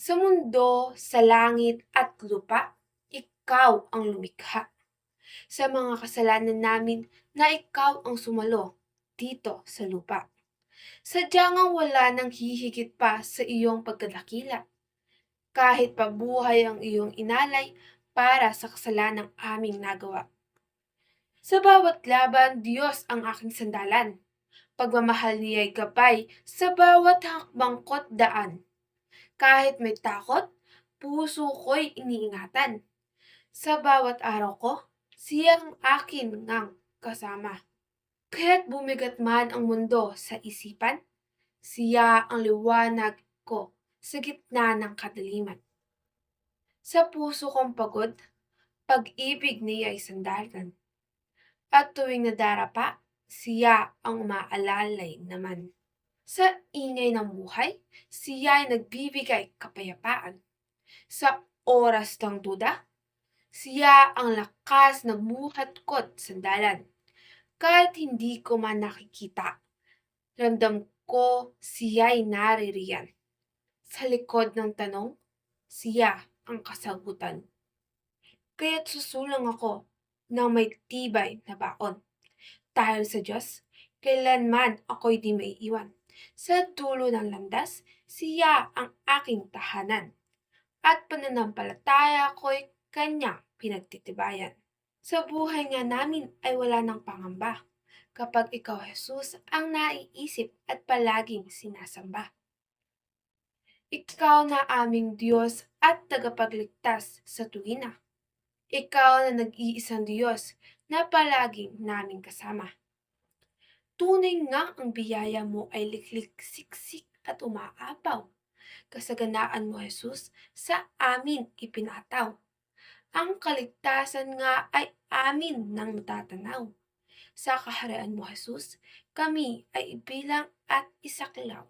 Sa mundo, sa langit at lupa, ikaw ang lumikha. Sa mga kasalanan namin na ikaw ang sumalo dito sa lupa. Sadyang ang wala nang hihigit pa sa iyong pagkadakila. Kahit pabuhay ang iyong inalay para sa kasalanang aming nagawa. Sa bawat laban, Diyos ang aking sandalan. Pagmamahal niya'y gabay sa bawat hakbangko't daan. Kahit may takot, puso ko'y iniingatan. Sa bawat araw ko, siya ang akin ngang kasama. Kaya't bumigat man ang mundo sa isipan, siya ang liwanag ko sa gitna ng kadiliman. Sa puso kong pagod, pag-ibig niya'y sandalan. At tuwing nadarapa, siya ang umaalalay naman. Sa ingay ng buhay, siya ay nagbibigay kapayapaan. Sa oras ng duda, siya ang lakas ng buhat ko't sandalan. Kahit hindi ko man nakikita, ramdam ko siya'y naririyan. Sa likod ng tanong, siya ang kasagutan. Kaya't susulang ako ng may tibay na baon. Dahil sa Diyos, kailanman ako'y di maiiwan. Sa dulo ng landas, siya ang aking tahanan. At pananampalataya ko'y kanyang pinagtitibayan. Sa buhay nga namin ay wala ng pangamba kapag ikaw, Jesus, ang naiisip at palaging sinasamba. Ikaw na aming Diyos at tagapagligtas sa tuwina. Ikaw na nag-iisang Diyos na palaging naming kasama. Tunay nga ang biyaya mo ay liklik, siksik at umaapaw. Kasaganaan mo, Jesus, sa amin ipinataw. Ang kaligtasan nga ay amin nang natatanaw. Sa kaharian mo, Jesus, kami ay ibilang at isaklaw.